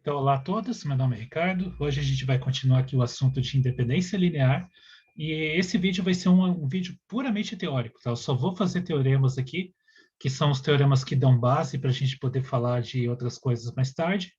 Então, olá a todos, meu nome é Ricardo. Hoje a gente vai continuar aqui o assunto de independência linear. E esse vídeo vai ser um vídeo puramente teórico, tá? Eu só vou fazer teoremas aqui, que são os teoremas que dão base para a gente poder falar de outras coisas mais tarde.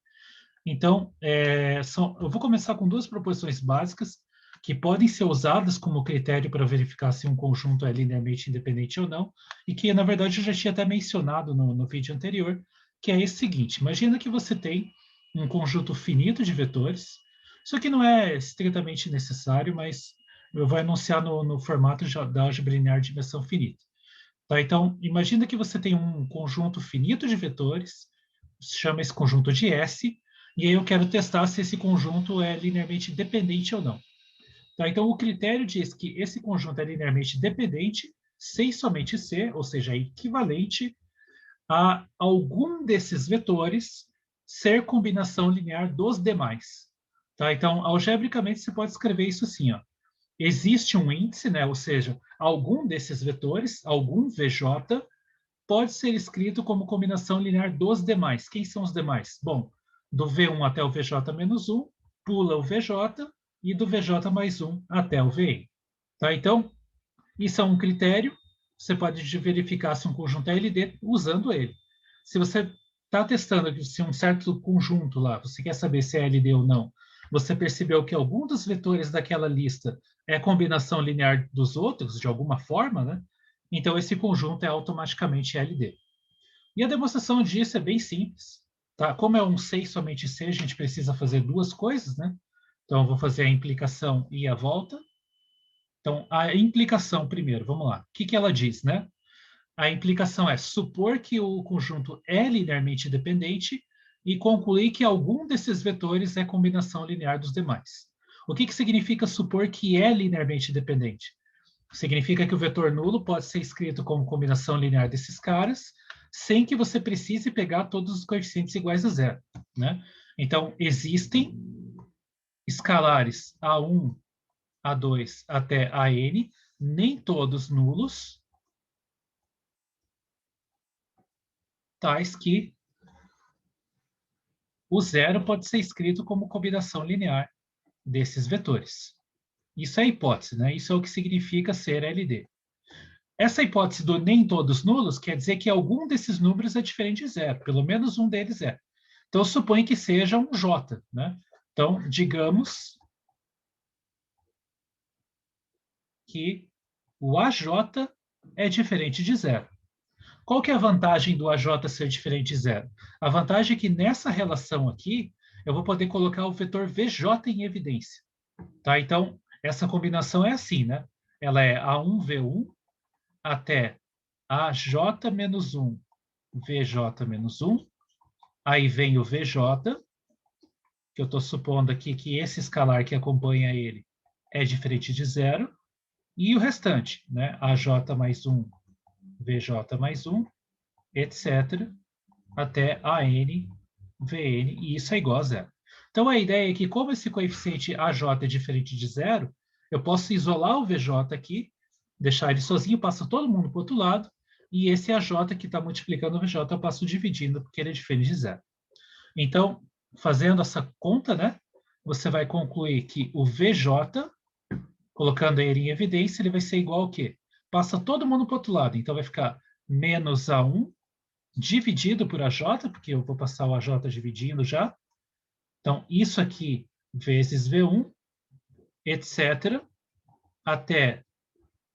Então, eu vou começar com duas proposições básicas que podem ser usadas como critério para verificar se um conjunto é linearmente independente ou não, e que, na verdade, eu já tinha até mencionado no vídeo anterior, que é esse seguinte: imagina que você tem um conjunto finito de vetores. Isso aqui não é estritamente necessário, mas eu vou enunciar no formato da álgebra linear de dimensão finita. Tá? Então, imagina que você tem um conjunto finito de vetores, chama esse conjunto de S, e aí eu quero testar se esse conjunto é linearmente dependente ou não. Tá? Então, o critério diz que esse conjunto é linearmente dependente se e somente se, ou seja, é equivalente a algum desses vetores ser combinação linear dos demais. Tá? Então, algebricamente, você pode escrever isso assim, ó. Existe um índice, né? Ou seja, algum desses vetores, algum VJ, pode ser escrito como combinação linear dos demais. Quem são os demais? Bom, do V1 até o VJ menos 1, pula o VJ, e do VJ mais 1 até o VN. Tá? Então, isso é um critério. Você pode verificar se um conjunto é LD usando ele. Se você está testando se um certo conjunto lá, você quer saber se é LD ou não, você percebeu que algum dos vetores daquela lista é combinação linear dos outros, de alguma forma, né? Então, esse conjunto é automaticamente LD. E a demonstração disso é bem simples. Tá? Como é um C e somente C, a gente precisa fazer duas coisas, né? Então, eu vou fazer a implicação e a volta. Então, a implicação, primeiro, vamos lá. O que ela diz, né? A implicação é supor que o conjunto é linearmente dependente e concluir que algum desses vetores é combinação linear dos demais. O que significa supor que é linearmente dependente? Significa que o vetor nulo pode ser escrito como combinação linear desses caras, sem que você precise pegar todos os coeficientes iguais a zero, né? Então, existem escalares A1, A2 até AN, nem todos nulos, tais que o zero pode ser escrito como combinação linear desses vetores. Isso é a hipótese, né? Isso é o que significa ser LD. Essa hipótese do nem todos nulos quer dizer que algum desses números é diferente de zero, pelo menos um deles é. Então, supõe que seja um J, né? Então, digamos que o AJ é diferente de zero. Qual que é a vantagem do AJ ser diferente de zero? A vantagem é que nessa relação aqui, eu vou poder colocar o vetor VJ em evidência. Tá? Então, essa combinação é assim, né? Ela é A1V1 até AJ menos 1, VJ menos 1. Aí vem o VJ, que eu estou supondo aqui que esse escalar que acompanha ele é diferente de zero. E o restante, né? AJ mais 1, VJ mais 1, etc., até AN, VN, e isso é igual a zero. Então, a ideia é que, como esse coeficiente AJ é diferente de zero, eu posso isolar o VJ aqui, deixar ele sozinho, passa todo mundo para o outro lado, e esse AJ que está multiplicando o VJ, eu passo dividindo, porque ele é diferente de zero. Então, fazendo essa conta, né, você vai concluir que o VJ, colocando ele em evidência, ele vai ser igual ao quê? Passa todo mundo para o outro lado, então vai ficar menos A1 dividido por AJ, porque eu vou passar o AJ dividindo já. Então, isso aqui vezes V1, etc., até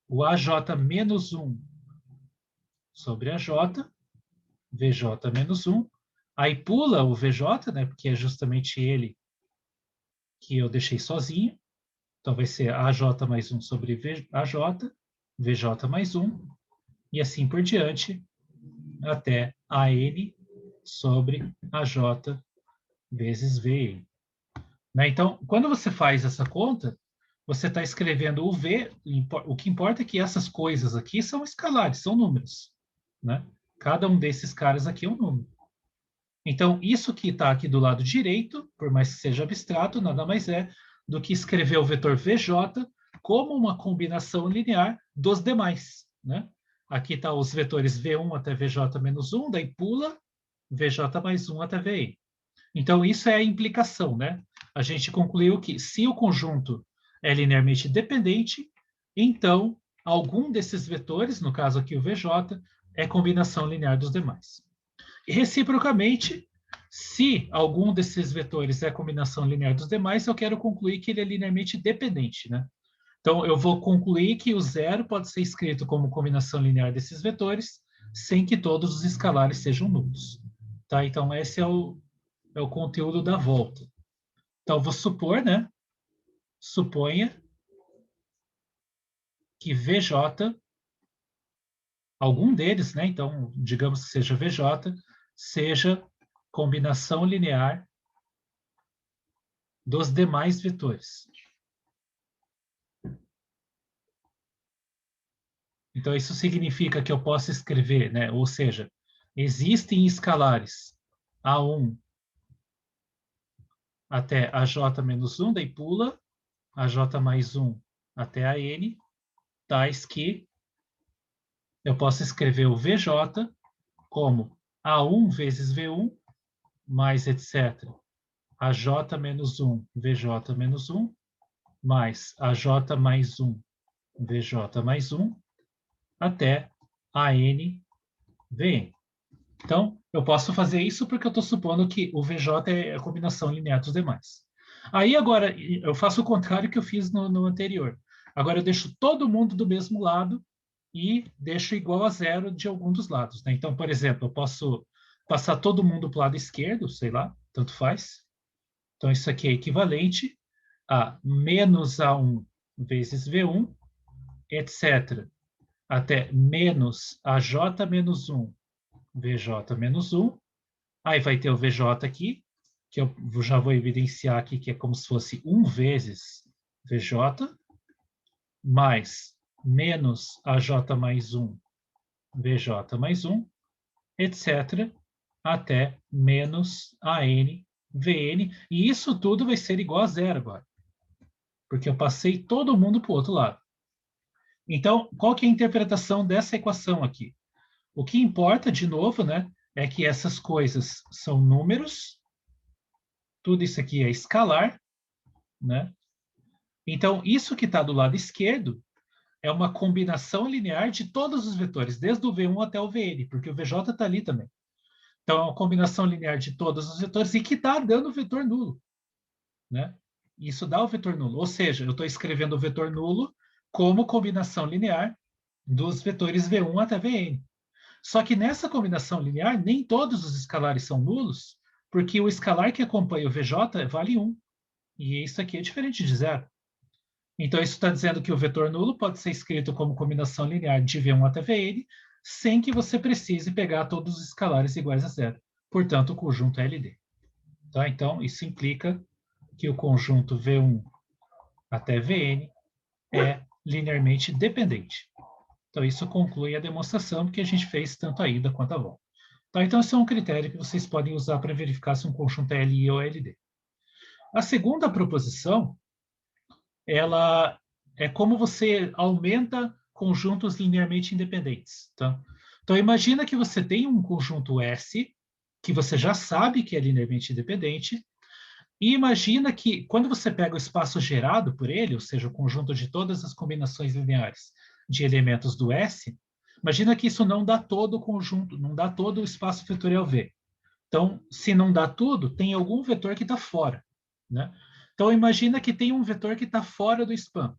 o AJ menos 1 sobre AJ, VJ menos 1. Aí pula o VJ, né, porque é justamente ele que eu deixei sozinho. Então, vai ser AJ mais 1 sobre AJ, VJ mais 1, e assim por diante, até AN sobre AJ vezes VN. Né? Então, quando você faz essa conta, você está escrevendo o V, o que importa é que essas coisas aqui são escalares, são números. Né? Cada um desses caras aqui é um número. Então, isso que está aqui do lado direito, por mais que seja abstrato, nada mais é do que escrever o vetor VJ como uma combinação linear dos demais. Né? Aqui está os vetores V1 até VJ menos 1, daí pula VJ mais 1 até VN. Então, isso é a implicação, né? A gente concluiu que se o conjunto é linearmente dependente, então algum desses vetores, no caso aqui o VJ, é combinação linear dos demais. E, reciprocamente, se algum desses vetores é combinação linear dos demais, eu quero concluir que ele é linearmente dependente, né? Então, eu vou concluir que o zero pode ser escrito como combinação linear desses vetores, sem que todos os escalares sejam nulos. Tá? Então, esse é o conteúdo da volta. Então, vou supor, né? Suponha que VJ, algum deles, né? Então, digamos que seja VJ, seja combinação linear dos demais vetores. Então, isso significa que eu posso escrever, né? Ou seja, existem escalares A1 até a j menos 1, daí pula a j mais 1 até a n, tais que eu posso escrever o VJ como A1 vezes V1 mais etc. A j menos 1, VJ menos 1, mais a j mais 1, VJ mais 1, até a n, Vn. Então, eu posso fazer isso porque eu estou supondo que o VJ é a combinação linear dos demais. Aí, agora, eu faço o contrário que eu fiz no anterior. Agora, eu deixo todo mundo do mesmo lado e deixo igual a zero de algum dos lados, né? Então, por exemplo, eu posso passar todo mundo para o lado esquerdo, sei lá, tanto faz. Então, isso aqui é equivalente a menos A1 vezes V1, etc., até menos AJ menos 1, VJ menos 1. Aí vai ter o VJ aqui, que eu já vou evidenciar aqui, que é como se fosse 1 vezes VJ, mais menos AJ mais 1, VJ mais 1, etc., até menos AN, VN. E isso tudo vai ser igual a zero agora, porque eu passei todo mundo para o outro lado. Então, qual que é a interpretação dessa equação aqui? O que importa, de novo, né, é que essas coisas são números, tudo isso aqui é escalar, né? Então, isso que está do lado esquerdo é uma combinação linear de todos os vetores, desde o V1 até o Vn, porque o Vj está ali também. Então, é uma combinação linear de todos os vetores e que está dando o vetor nulo, né? Isso dá o vetor nulo. Ou seja, eu estou escrevendo o vetor nulo como combinação linear dos vetores V1 até Vn. Só que nessa combinação linear, nem todos os escalares são nulos, porque o escalar que acompanha o Vj vale 1. E isso aqui é diferente de zero. Então, isso está dizendo que o vetor nulo pode ser escrito como combinação linear de V1 até Vn, sem que você precise pegar todos os escalares iguais a zero. Portanto, o conjunto é LD. Tá? Então, isso implica que o conjunto V1 até Vn é linearmente dependente. Então, isso conclui a demonstração que a gente fez tanto a ida quanto a volta. Tá? Então, esse é um critério que vocês podem usar para verificar se um conjunto é LI ou LD. A segunda proposição, ela é como você aumenta conjuntos linearmente independentes. Tá? Então, imagina que você tem um conjunto S, que você já sabe que é linearmente independente, e imagina que, quando você pega o espaço gerado por ele, ou seja, o conjunto de todas as combinações lineares de elementos do S, imagina que isso não dá todo o conjunto, não dá todo o espaço vetorial V. Então, se não dá tudo, tem algum vetor que está fora, né? Então, imagina que tem um vetor que está fora do span.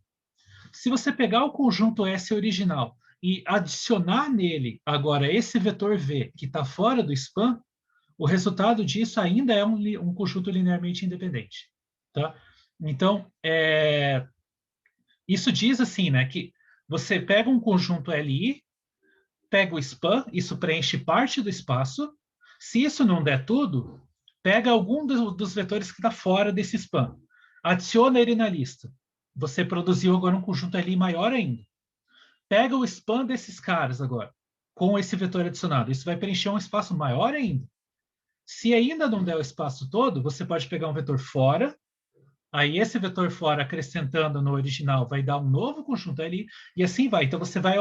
Se você pegar o conjunto S original e adicionar nele agora esse vetor V que está fora do span, o resultado disso ainda é um conjunto linearmente independente. Tá? Então, isso diz assim, né, que você pega um conjunto LI, pega o span, isso preenche parte do espaço. Se isso não der tudo, pega algum dos vetores que está fora desse span, adiciona ele na lista. Você produziu agora um conjunto LI maior ainda. Pega o span desses caras agora, com esse vetor adicionado. Isso vai preencher um espaço maior ainda. Se ainda não der o espaço todo, você pode pegar um vetor fora, aí esse vetor fora acrescentando no original vai dar um novo conjunto ali, e assim vai. Então você vai,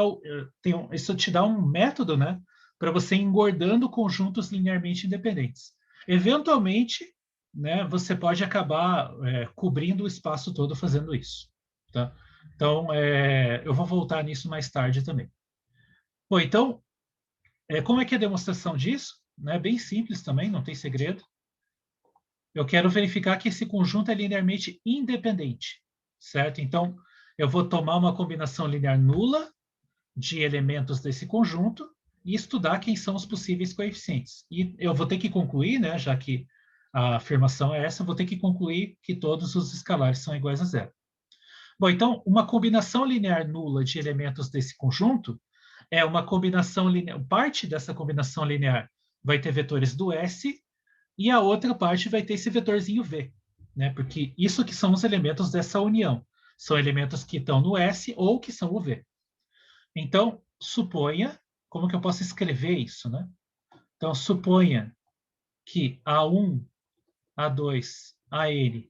isso te dá um método, né, para você ir engordando conjuntos linearmente independentes. Eventualmente, né, você pode acabar cobrindo o espaço todo fazendo isso. Tá? Então, eu vou voltar nisso mais tarde também. Bom, então, como é que é a demonstração disso? Né? Bem simples também, não tem segredo. Eu quero verificar que esse conjunto é linearmente independente, certo? Então, eu vou tomar uma combinação linear nula de elementos desse conjunto e estudar quem são os possíveis coeficientes. E eu vou ter que concluir, né, já que a afirmação é essa, eu vou ter que concluir que todos os escalares são iguais a zero. Bom, então, uma combinação linear nula de elementos desse conjunto é uma combinação linear, parte dessa combinação linear vai ter vetores do S e a outra parte vai ter esse vetorzinho V, né? Porque isso que são os elementos dessa união. São elementos que estão no S ou que são o V. Então, suponha, como que eu posso escrever isso, né? Então, suponha que A1, A2, AN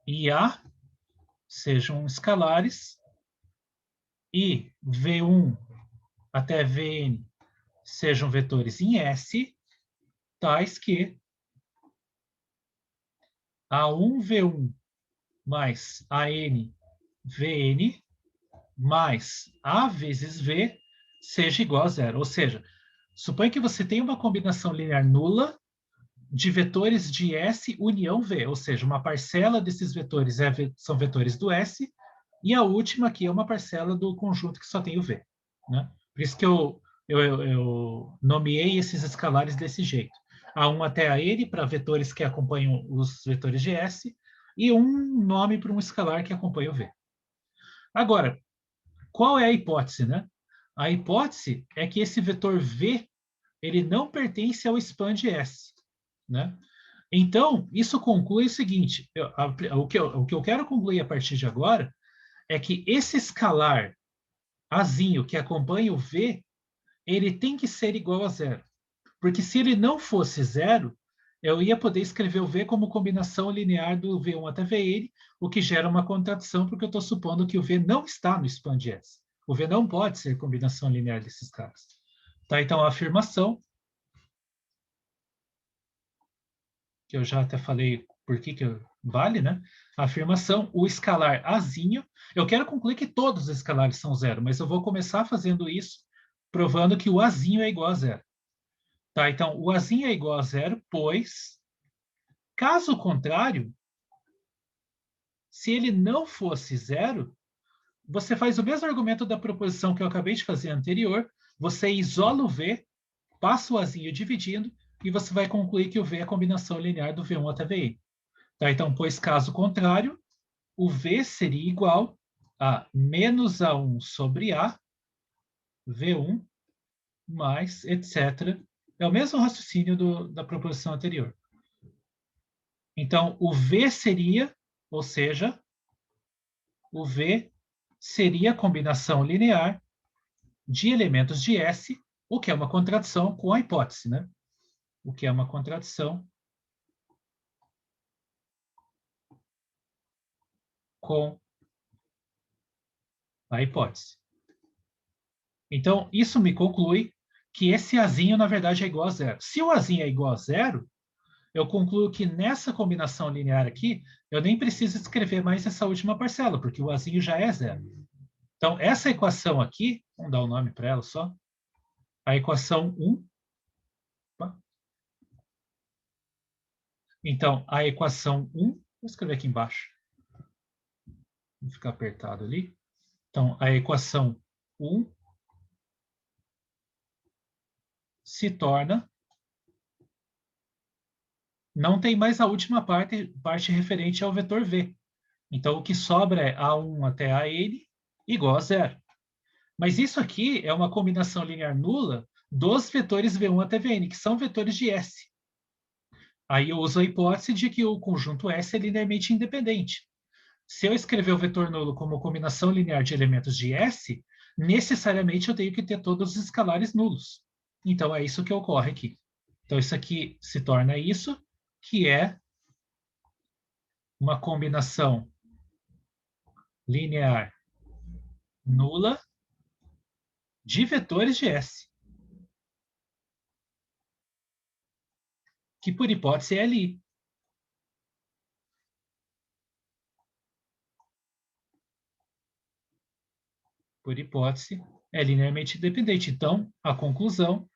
e A sejam escalares e V1 até Vn sejam vetores em S, tais que A1V1 mais AN-Vn mais A vezes V seja igual a zero. Ou seja, suponha que você tem uma combinação linear nula de vetores de S união V, ou seja, uma parcela desses vetores são vetores do S, e a última aqui é uma parcela do conjunto que só tem o V. Né? Por isso que eu nomeei esses escalares desse jeito. A1 até a N para vetores que acompanham os vetores de S, e um nome para um escalar que acompanha o V. Agora, qual é a hipótese, né? A hipótese é que esse vetor V ele não pertence ao span de S, né? Então, isso conclui o seguinte: o que eu quero concluir a partir de agora é que esse escalar Azinho que acompanha o V, ele tem que ser igual a zero. Porque se ele não fosse zero, eu ia poder escrever o V como combinação linear do V1 até Vn, o que gera uma contradição, porque eu estou supondo que o V não está no span de S. O V não pode ser combinação linear desses caras. Tá? Então, a afirmação, que eu já até falei por que vale, né? A afirmação, o escalar Azinho, eu quero concluir que todos os escalares são zero, mas eu vou começar fazendo isso, provando que o Azinho é igual a zero. Tá? Então, o Azinho é igual a zero, pois, caso contrário, se ele não fosse zero, você faz o mesmo argumento da proposição que eu acabei de fazer anterior, você isola o V, passa o Azinho dividindo, e você vai concluir que o V é a combinação linear do V1 até Vn. Tá? Então, pois caso contrário, o V seria igual a menos A1 sobre A, V1, mais, etc. É o mesmo raciocínio da proposição anterior. Então, o V seria, ou seja, o V seria a combinação linear de elementos de S, o que é uma contradição com a hipótese, né? O que é uma contradição com a hipótese. Então, isso me conclui que esse Azinho, na verdade, é igual a zero. Se o Azinho é igual a zero, eu concluo que nessa combinação linear aqui, eu nem preciso escrever mais essa última parcela, porque o Azinho já é zero. Então, essa equação aqui, vamos dar o um nome para ela só, a equação 1. Então, a equação 1, vou escrever aqui embaixo, vou ficar apertado ali. Então, a equação 1 se torna, não tem mais a última parte referente ao vetor V. Então, o que sobra é A1 até AN igual a zero. Mas isso aqui é uma combinação linear nula dos vetores V1 até Vn, que são vetores de S. Aí eu uso a hipótese de que o conjunto S é linearmente independente. Se eu escrever o vetor nulo como combinação linear de elementos de S, necessariamente eu tenho que ter todos os escalares nulos. Então, é isso que ocorre aqui. Então, isso aqui se torna isso, que é uma combinação linear nula de vetores de S, que por hipótese é LI. por hipótese, é linearmente independente. Então, a conclusão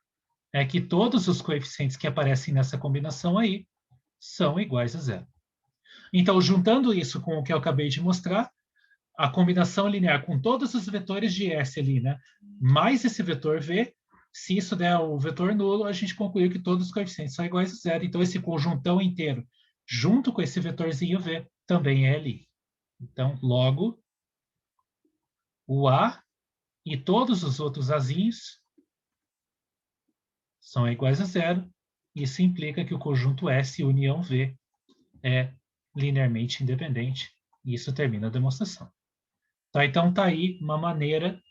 é que todos os coeficientes que aparecem nessa combinação aí são iguais a zero. Então, juntando isso com o que eu acabei de mostrar, a combinação linear com todos os vetores de S ali, né, mais esse vetor V, se isso der o vetor nulo, a gente concluiu que todos os coeficientes são iguais a zero. Então, esse conjuntão inteiro, junto com esse vetorzinho V, também é ali. Então, logo, o A e todos os outros Azinhos são iguais a zero. Isso implica que o conjunto S união V é linearmente independente. E isso termina a demonstração. Tá? Então, está aí uma maneira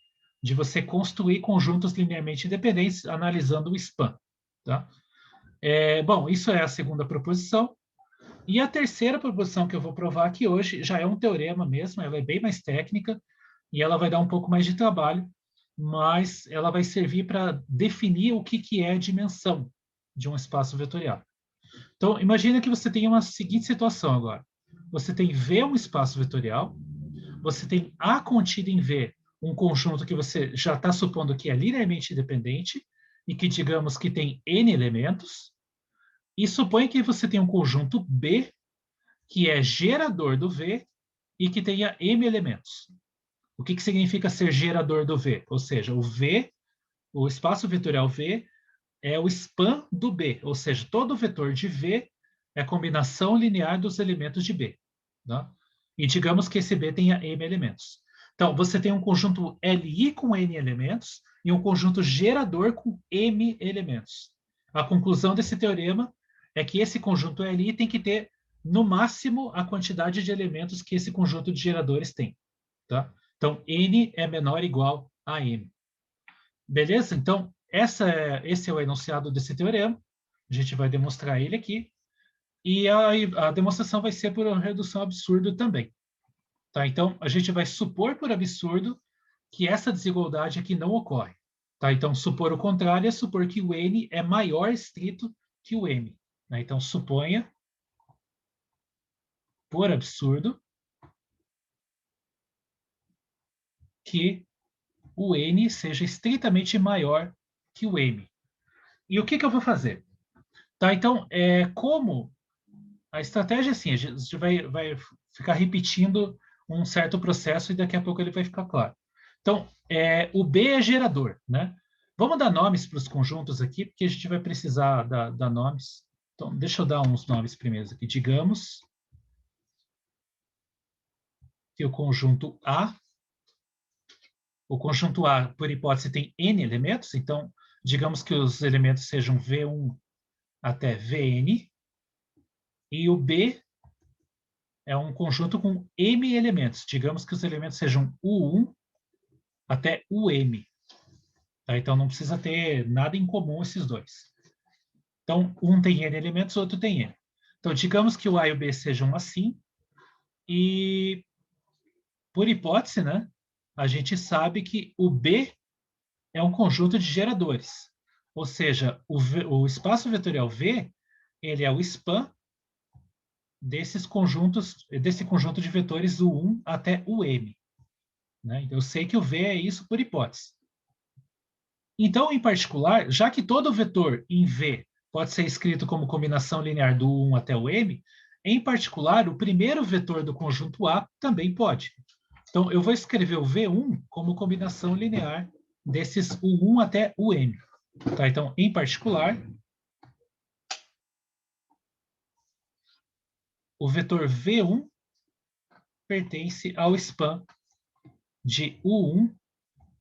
de você construir conjuntos linearmente independentes analisando o span. Tá? Bom, isso é a segunda proposição. E a terceira proposição que eu vou provar aqui hoje já é um teorema mesmo, ela é bem mais técnica e ela vai dar um pouco mais de trabalho, mas ela vai servir para definir o que é a dimensão de um espaço vetorial. Então, imagina que você tem uma seguinte situação agora. Você tem V um espaço vetorial, você tem A contido em V um conjunto que você já está supondo que é linearmente independente e que, digamos, que tem N elementos, e supõe que você tem um conjunto B que é gerador do V e que tenha M elementos. O que significa ser gerador do V? Ou seja, o V, o espaço vetorial V, é o span do B, ou seja, todo vetor de V é a combinação linear dos elementos de B. Tá? E digamos que esse B tenha M elementos. Então, você tem um conjunto Li com N elementos e um conjunto gerador com M elementos. A conclusão desse teorema é que esse conjunto Li tem que ter, no máximo, a quantidade de elementos que esse conjunto de geradores tem. Tá? Então, N é menor ou igual a M. Beleza? Então, esse é o enunciado desse teorema. A gente vai demonstrar ele aqui. E a demonstração vai ser por uma redução absurda também. Tá? Então, a gente vai supor por absurdo que essa desigualdade aqui não ocorre. Tá? Então, supor o contrário é supor que o N é maior estrito que o M. Né? Então, suponha, por absurdo, que o N seja estritamente maior que o M. E o que eu vou fazer? Tá? Então, como a estratégia é assim, a gente vai ficar repetindo um certo processo e daqui a pouco ele vai ficar claro. Então, o B é gerador, né? Vamos dar nomes para os conjuntos aqui, porque a gente vai precisar dar nomes. Então, deixa eu dar uns nomes primeiro aqui. Digamos que o conjunto A, por hipótese, tem N elementos, então, digamos que os elementos sejam V1 até Vn, e o B é um conjunto com M elementos. Digamos que os elementos sejam U1 até UM. Tá? Então, não precisa ter nada em comum esses dois. Então, um tem N elementos, o outro tem N. Então, digamos que o A e o B sejam assim, e, por hipótese, né, a gente sabe que o B é um conjunto de geradores. Ou seja, o espaço vetorial V, ele é o span desse conjunto de vetores U1 até UM. Né? Eu sei que o V é isso por hipótese. Então, em particular, já que todo vetor em V pode ser escrito como combinação linear do U1 até o M, em particular, o primeiro vetor do conjunto A também pode. Então, eu vou escrever o V1 como combinação linear desses U1 até o M. Tá? Então, em particular, o vetor V1 pertence ao span de U1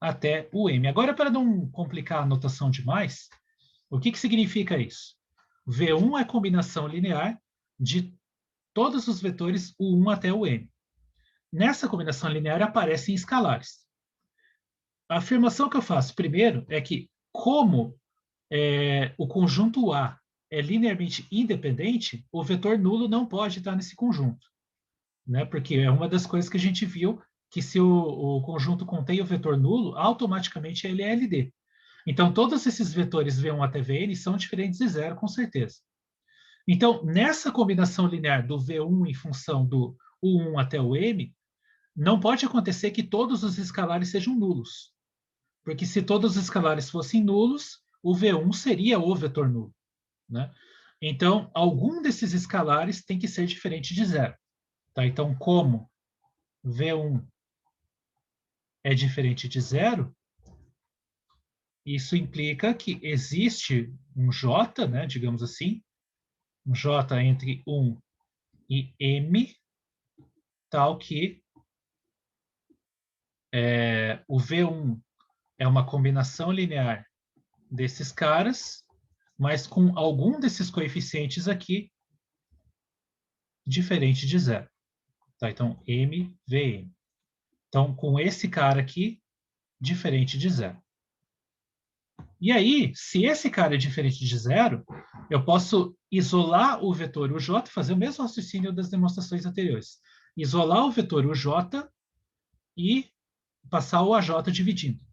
até o M. Agora, para não complicar a notação demais, o que significa isso? V1 é combinação linear de todos os vetores U1 até o M. Nessa combinação linear aparecem escalares. A afirmação que eu faço primeiro é que, como o conjunto A é linearmente independente, o vetor nulo não pode estar nesse conjunto. Né? Porque é uma das coisas que a gente viu, que se o conjunto contém o vetor nulo, automaticamente ele é LD. Então, todos esses vetores V1 até Vn são diferentes de zero, com certeza. Então, nessa combinação linear do V1 em função do U1 até o M, não pode acontecer que todos os escalares sejam nulos. Porque se todos os escalares fossem nulos, o V1 seria o vetor nulo, né? Então, algum desses escalares tem que ser diferente de zero. Tá? Então, como V1 é diferente de zero, isso implica que existe um J, né, digamos assim, um J entre 1 e M, tal que o V1 é uma combinação linear desses caras, mas com algum desses coeficientes aqui diferente de zero. Tá? Então, M, VM. Então, com esse cara aqui, diferente de zero. E aí, se esse cara é diferente de zero, eu posso isolar o vetor UJ, fazer o mesmo raciocínio das demonstrações anteriores. Isolar o vetor UJ e passar o AJ dividindo.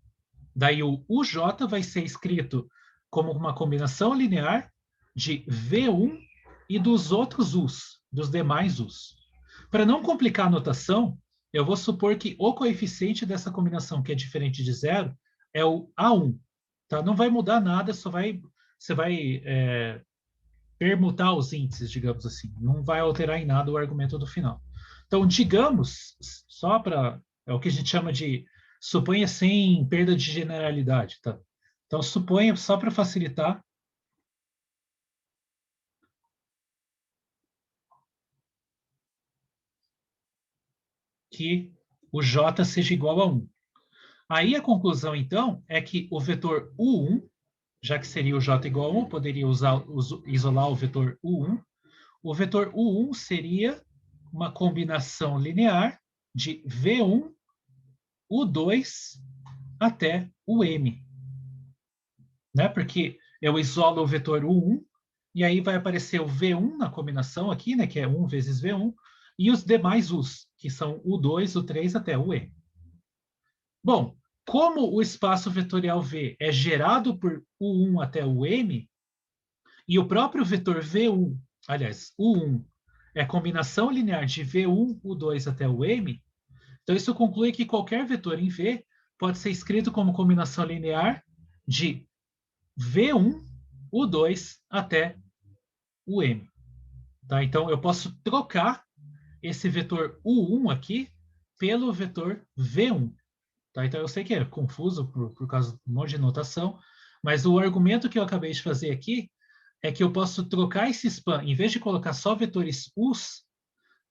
Daí o UJ vai ser escrito como uma combinação linear de V1 e dos outros U's, dos demais U's. Para não complicar a notação, eu vou supor que o coeficiente dessa combinação que é diferente de zero é o A1. Tá? Não vai mudar nada, você vai permutar os índices, digamos assim. Não vai alterar em nada o argumento do final. Então, digamos, só para... É o que a gente chama de suponha sem perda de generalidade. Tá? Então, suponha, só para facilitar, que o J seja igual a 1. Aí a conclusão, então, é que o vetor U1, já que seria o J igual a 1, poderia isolar o vetor U1. O vetor U1 seria uma combinação linear de V1, U2 até o M. Né? Porque eu isolo o vetor U1, e aí vai aparecer o V1 na combinação aqui, né? Que é 1 vezes V1, e os demais U's, que são U2, U3 até o M. Bom, como o espaço vetorial V é gerado por U1 até o M, e o próprio vetor V1, aliás, U1, é a combinação linear de V1, U2 até o M, então isso conclui que qualquer vetor em V pode ser escrito como combinação linear de V1, U2 até o M. Tá? Então eu posso trocar esse vetor U1 aqui pelo vetor V1. Tá? Então, eu sei que é confuso por causa de um monte de notação, mas o argumento que eu acabei de fazer aqui é que eu posso trocar esse span, em vez de colocar só vetores U's,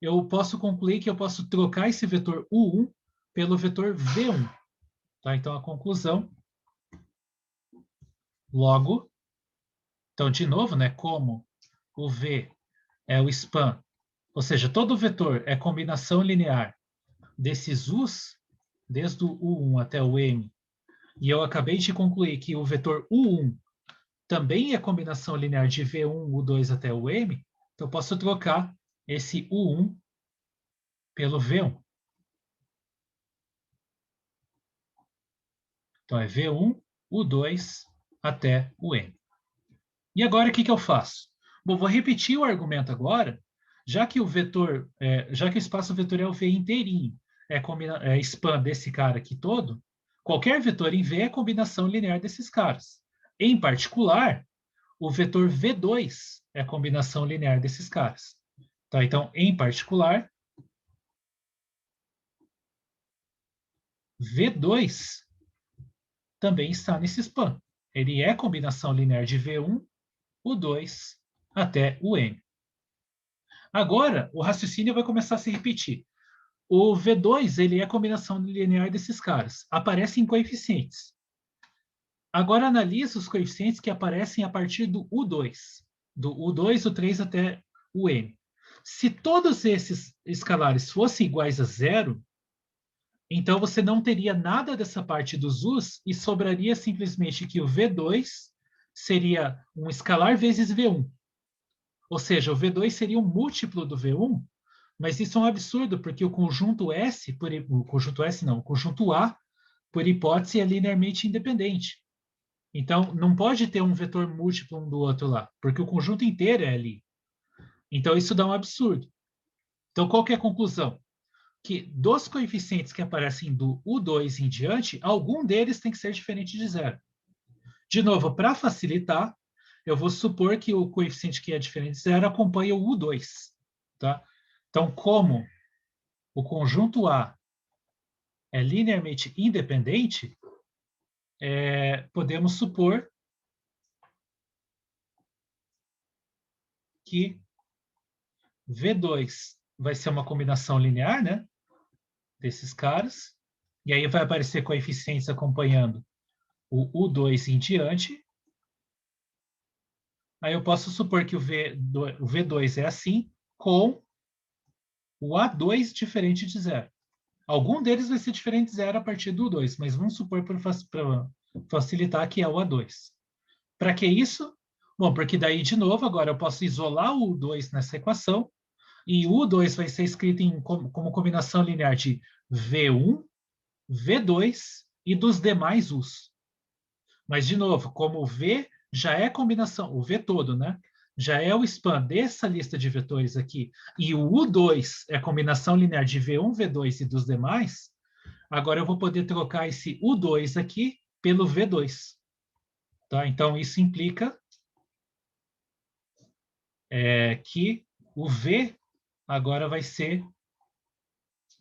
eu posso concluir que eu posso trocar esse vetor U1 pelo vetor V1. Tá? Então, a conclusão, logo, então, de novo, né, como o V é o span, ou seja, todo vetor é combinação linear desses U's, desde o U1 até o M, e eu acabei de concluir que o vetor U1 também é combinação linear de V1, U2 até o M, então eu posso trocar esse U1 pelo V1. Então é V1, U2 até o M. E agora o que eu faço? Bom, vou repetir o argumento agora, já que o vetor, já que o espaço vetorial V inteirinho é span desse cara aqui todo, qualquer vetor em V é combinação linear desses caras. Em particular, o vetor V2 é a combinação linear desses caras. Tá? Então, em particular, V2 também está nesse span. Ele é combinação linear de V1, U2 até o M. Agora, o raciocínio vai começar a se repetir. O V2 ele é a combinação linear desses caras. Aparecem coeficientes. Agora analisa os coeficientes que aparecem a partir do U2. Do U2, U3 até o M. Se todos esses escalares fossem iguais a zero, então você não teria nada dessa parte dos U's e sobraria simplesmente que o V2 seria um escalar vezes V1. Ou seja, o V2 seria um múltiplo do V1, mas isso é um absurdo, porque o conjunto S, o conjunto S não, o conjunto A, por hipótese, é linearmente independente. Então, não pode ter um vetor múltiplo um do outro lá, porque o conjunto inteiro é ali. Então, isso dá um absurdo. Então, qual que é a conclusão? que dos coeficientes que aparecem do U2 em diante, algum deles tem que ser diferente de zero. De novo, para facilitar, eu vou supor que o coeficiente que é diferente de zero acompanha o U2. Tá? Então, como o conjunto A é linearmente independente, podemos supor que V2 vai ser uma combinação linear, né? Desses caras. E aí vai aparecer coeficientes acompanhando o U2 em diante. Aí eu posso supor que o V2 é assim, com o A2 diferente de zero. Algum deles vai ser diferente de zero a partir do 2, mas vamos supor para facilitar que é o A2. Para que isso? Bom, porque daí, de novo, agora eu posso isolar o U2 nessa equação, e o U2 vai ser escrito como combinação linear de V1, V2 e dos demais U's. Mas, de novo, como o V já é combinação, o V todo, né? Já é o span dessa lista de vetores aqui, e o U2 é combinação linear de V1, V2 e dos demais, agora eu vou poder trocar esse U2 aqui pelo V2. Tá? Então, isso implica que o V agora vai ser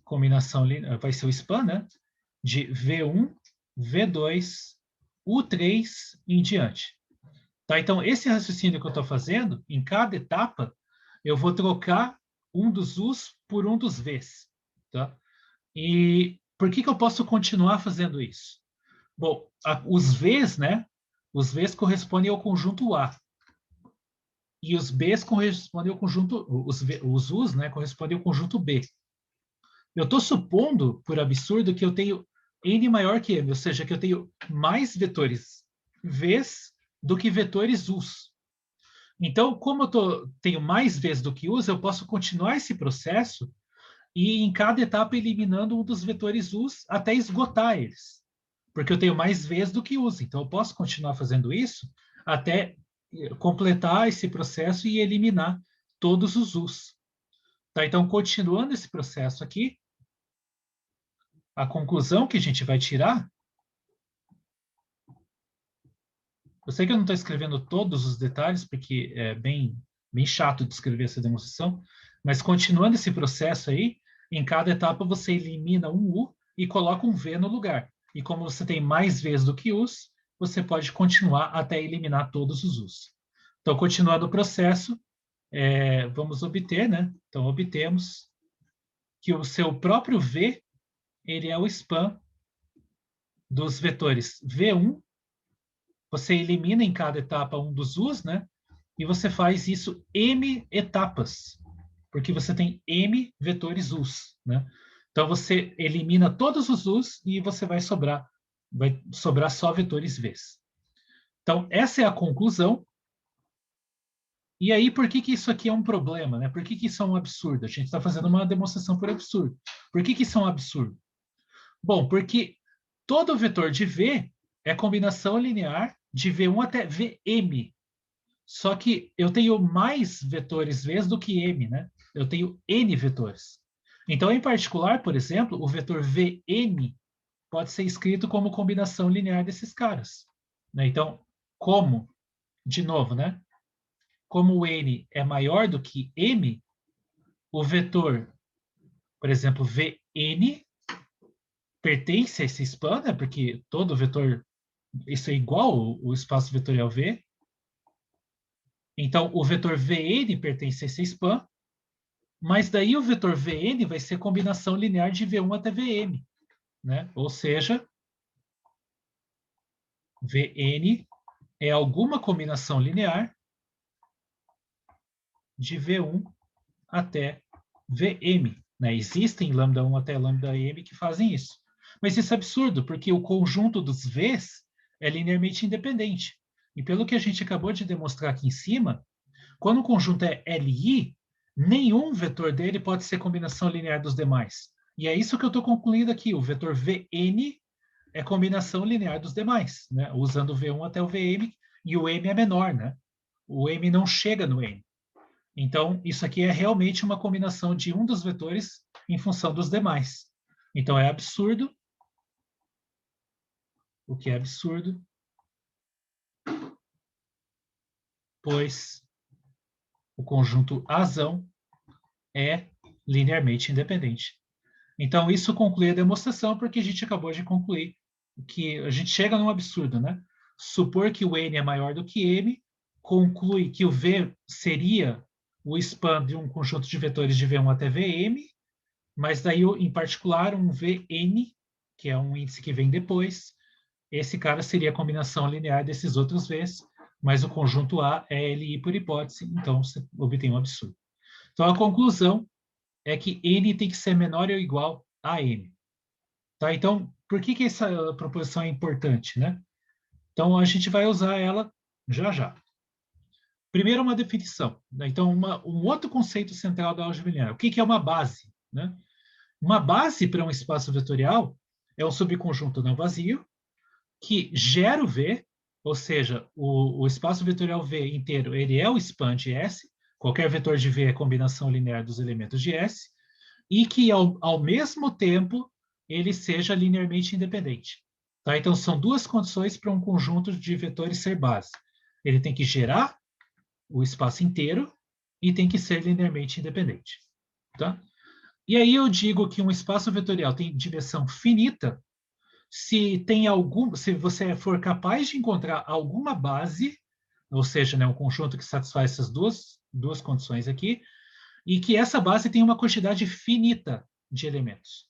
combinação, vai ser o span, né? De V1, V2, U3 em diante. Tá? Então, esse raciocínio que eu estou fazendo, em cada etapa, eu vou trocar um dos U's por um dos V's. Tá? E por que eu posso continuar fazendo isso? Bom, os V's, né? Os V's correspondem ao conjunto A. E os B's correspondem ao conjunto... Os U's, né? Correspondem ao conjunto B. Eu estou supondo, por absurdo, que eu tenho N maior que M, ou seja, que eu tenho mais vetores V's do que vetores U's. Então, como eu tenho mais V's do que U's, eu posso continuar esse processo e em cada etapa eliminando um dos vetores U's até esgotar eles. Porque eu tenho mais V's do que U's. Então, eu posso continuar fazendo isso até completar esse processo e eliminar todos os U's. Tá? Então, continuando esse processo aqui, a conclusão que a gente vai tirar... Eu sei que eu não estou escrevendo todos os detalhes, porque é bem chato de escrever essa demonstração, mas continuando esse processo aí, em cada etapa você elimina um U e coloca um V no lugar. E como você tem mais V's do que U's, você pode continuar até eliminar todos os U's. Então, continuando o processo, vamos obter, né? Então, obtemos que o seu próprio V, ele é o span dos vetores V1, você elimina em cada etapa um dos U's, né? E você faz isso M etapas, porque você tem M vetores U's, né? Então você elimina todos os U's e você vai sobrar só vetores V's. Então essa é a conclusão. E aí por que isso aqui é um problema, né? Por que isso é um absurdo? A gente está fazendo uma demonstração por absurdo. Por que isso é um absurdo? Bom, porque todo vetor de V é combinação linear de V1 até Vm. Só que eu tenho mais vetores V's do que M, né? Eu tenho N vetores. Então, em particular, por exemplo, o vetor Vn pode ser escrito como combinação linear desses caras. Né? Então, de novo, né? Como o N é maior do que M, o vetor, por exemplo, Vn pertence a esse span, né? Porque todo vetor, isso é igual o espaço vetorial V. Então, o vetor Vn pertence a esse span, mas daí o vetor Vn vai ser combinação linear de V1 até Vm, né? Ou seja, Vn é alguma combinação linear de V1 até Vm. Né? Existem lambda1 até lambda_m que fazem isso. Mas isso é absurdo, porque o conjunto dos V's é linearmente independente. E pelo que a gente acabou de demonstrar aqui em cima, quando o conjunto é Li, nenhum vetor dele pode ser combinação linear dos demais. E é isso que eu estou concluindo aqui. O vetor Vn é combinação linear dos demais, né? Usando o V1 até o Vm, e o m é menor, né? O m não chega no n. Então, isso aqui é realmente uma combinação de um dos vetores em função dos demais. Então, é absurdo, o que é absurdo, pois o conjunto azão é linearmente independente. Então, isso conclui a demonstração, porque a gente acabou de concluir que a gente chega num absurdo, né? Supor que o N é maior do que M, conclui que o V seria o span de um conjunto de vetores de V1 até Vm, mas daí, em particular, um Vn, que é um índice que vem depois, esse cara seria a combinação linear desses outros Vs, mas o conjunto A é Li por hipótese, então você obtém um absurdo. Então, a conclusão é que N tem que ser menor ou igual a M. Tá? Então, por que essa proposição é importante, né? Então, a gente vai usar ela já já. Primeiro, uma definição. Né? Então, um outro conceito central da álgebra linear. O que é uma base? Né? Uma base para um espaço vetorial é um subconjunto não vazio que gera o V, ou seja, o espaço vetorial V inteiro, ele é o span de S, qualquer vetor de V é combinação linear dos elementos de S, e que, ao mesmo tempo, ele seja linearmente independente. Tá? Então, são duas condições para um conjunto de vetores ser base. Ele tem que gerar o espaço inteiro e tem que ser linearmente independente. Tá? E aí eu digo que um espaço vetorial tem dimensão finita se você for capaz de encontrar alguma base, ou seja, né, um conjunto que satisfaz essas duas condições aqui, e que essa base tem uma quantidade finita de elementos.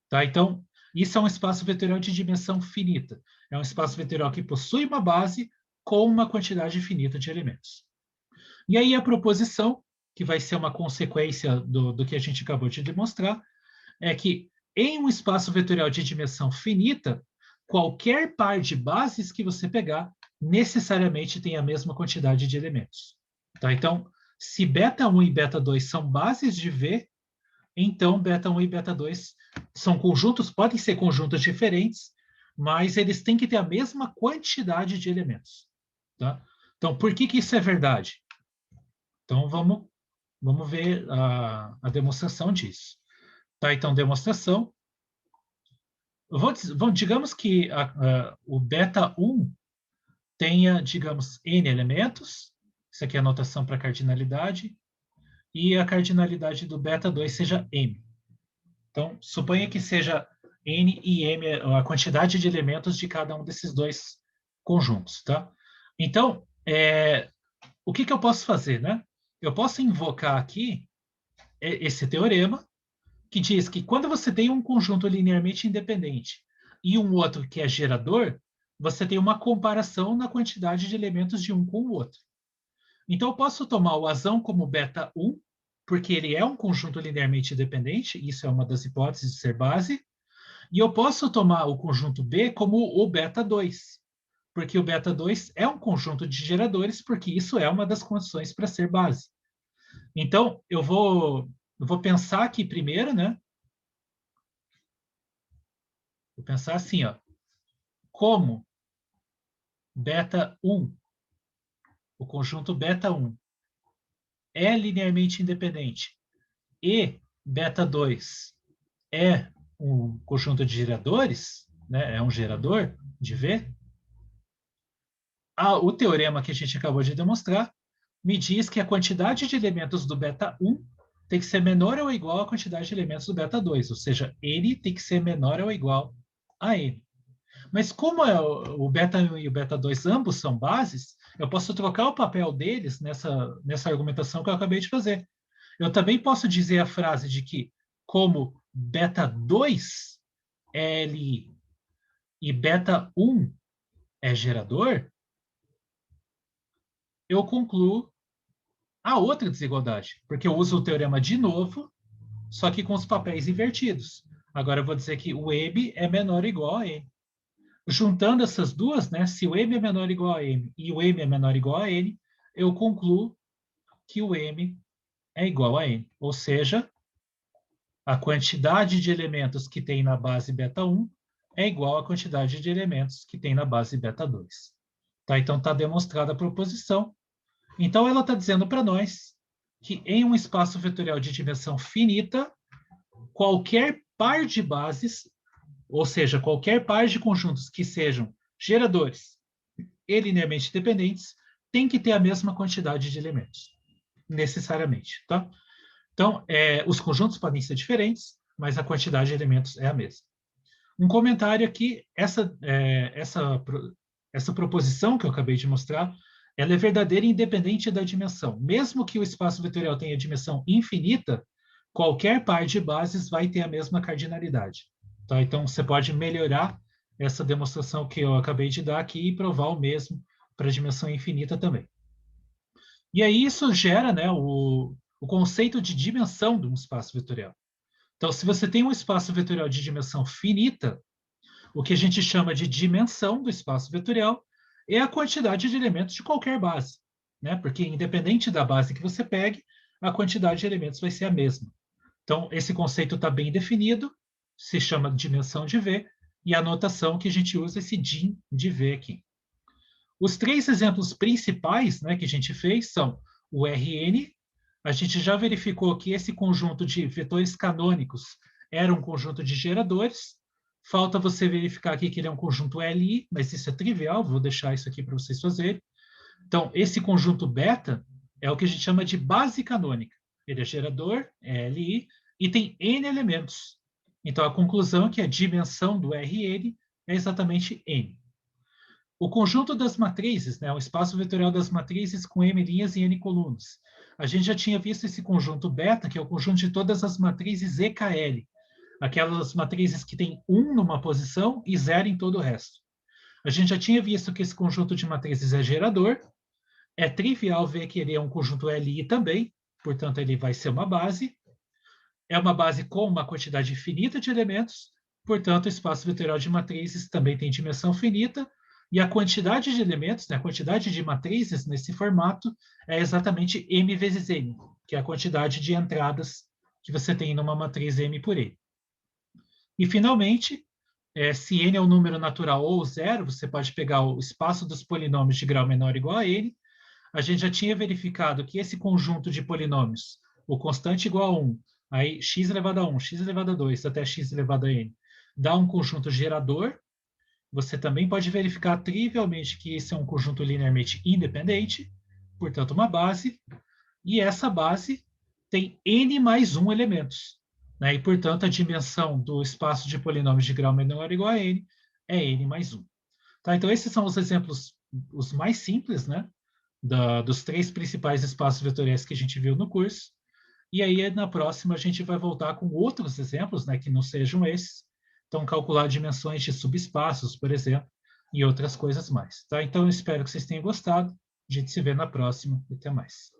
Tá? Então, isso é um espaço vetorial de dimensão finita. É um espaço vetorial que possui uma base com uma quantidade finita de elementos. E aí a proposição, que vai ser uma consequência do que a gente acabou de demonstrar, é que em um espaço vetorial de dimensão finita, qualquer par de bases que você pegar necessariamente tem a mesma quantidade de elementos. Tá? Então, se beta 1 e beta 2 são bases de V, então beta 1 e beta 2 são conjuntos, podem ser conjuntos diferentes, mas eles têm que ter a mesma quantidade de elementos. Tá? Então, por que isso é verdade? Então, vamos ver a demonstração disso. Tá? Então, demonstração. Digamos que o beta 1 tenha, digamos, n elementos, isso aqui é a notação para cardinalidade, e a cardinalidade do beta 2 seja m. Então, suponha que seja n e m a quantidade de elementos de cada um desses dois conjuntos, tá? Então, o que eu posso fazer, né? Eu posso invocar aqui esse teorema, que diz que quando você tem um conjunto linearmente independente e um outro que é gerador, você tem uma comparação na quantidade de elementos de um com o outro. Então, eu posso tomar o azão como beta 1, porque ele é um conjunto linearmente independente, isso é uma das hipóteses de ser base, e eu posso tomar o conjunto B como o beta 2, porque o beta 2 é um conjunto de geradores, porque isso é uma das condições para ser base. Então, eu vou pensar aqui primeiro, né? Vou pensar assim, ó, como beta 1, o conjunto beta 1, é linearmente independente e beta 2 é um conjunto de geradores, né, é um gerador de V, o teorema que a gente acabou de demonstrar me diz que a quantidade de elementos do beta 1 tem que ser menor ou igual à quantidade de elementos do beta 2, ou seja, N tem que ser menor ou igual a N. Mas como o beta 1 e o beta 2 ambos são bases, eu posso trocar o papel deles nessa argumentação que eu acabei de fazer. Eu também posso dizer a frase de que, como beta 2 é LI e beta 1 é gerador, eu concluo a outra desigualdade, porque eu uso o teorema de novo, só que com os papéis invertidos. Agora eu vou dizer que o M é menor ou igual a N. Juntando essas duas, né, se o M é menor ou igual a M e o M é menor ou igual a N, eu concluo que o M é igual a N. Ou seja, a quantidade de elementos que tem na base beta 1 é igual à quantidade de elementos que tem na base beta 2. Tá? Então, está demonstrada a proposição. Então, ela está dizendo para nós que em um espaço vetorial de dimensão finita, qualquer par de bases, ou seja, qualquer par de conjuntos que sejam geradores e linearmente dependentes, tem que ter a mesma quantidade de elementos, necessariamente, tá? Então, os conjuntos podem ser diferentes, mas a quantidade de elementos é a mesma. Um comentário aqui, essa proposição que eu acabei de mostrar, ela é verdadeira independente da dimensão. Mesmo que o espaço vetorial tenha dimensão infinita, qualquer par de bases vai ter a mesma cardinalidade. Tá? Então, você pode melhorar essa demonstração que eu acabei de dar aqui e provar o mesmo para a dimensão infinita também. E aí isso gera, né, o conceito de dimensão de um espaço vetorial. Então, se você tem um espaço vetorial de dimensão finita, o que a gente chama de dimensão do espaço vetorial é a quantidade de elementos de qualquer base, né? Porque independente da base que você pegue, a quantidade de elementos vai ser a mesma. Então, esse conceito está bem definido, se chama dimensão de V, e a notação que a gente usa é esse dim de V aqui. Os três exemplos principais, né, que a gente fez são o Rn. A gente já verificou que esse conjunto de vetores canônicos era um conjunto de geradores. Falta você verificar aqui que ele é um conjunto Li, mas isso é trivial, vou deixar isso aqui para vocês fazerem. Então, esse conjunto beta é o que a gente chama de base canônica. Ele é gerador, é Li, e tem N elementos. Então, a conclusão é que a dimensão do Rn é exatamente N. O conjunto das matrizes, né, o espaço vetorial das matrizes com M linhas e N colunas. A gente já tinha visto esse conjunto beta, que é o conjunto de todas as matrizes EKL, aquelas matrizes que têm 1 numa posição e 0 em todo o resto. A gente já tinha visto que esse conjunto de matrizes é gerador, é trivial ver que ele é um conjunto Li também, portanto ele vai ser uma base, é uma base com uma quantidade infinita de elementos, portanto o espaço vetorial de matrizes também tem dimensão finita, e a quantidade de elementos, né, a quantidade de matrizes nesse formato é exatamente M vezes N, que é a quantidade de entradas que você tem numa matriz M por N. E, finalmente, se N é um número natural ou zero, você pode pegar o espaço dos polinômios de grau menor ou igual a N. A gente já tinha verificado que esse conjunto de polinômios, o constante igual a 1, aí x elevado a 1, x elevado a 2, até x elevado a n, dá um conjunto gerador. Você também pode verificar trivialmente que esse é um conjunto linearmente independente, portanto, uma base, e essa base tem n mais 1 elementos, né? E, portanto, a dimensão do espaço de polinômios de grau menor ou igual a n é n mais 1. Tá? Então, esses são os exemplos, os mais simples, né? Dos três principais espaços vetoriais que a gente viu no curso. E aí, na próxima, a gente vai voltar com outros exemplos, né, que não sejam esses. Então, calcular dimensões de subespaços, por exemplo, e outras coisas mais. Tá? Então, eu espero que vocês tenham gostado. A gente se vê na próxima. E até mais.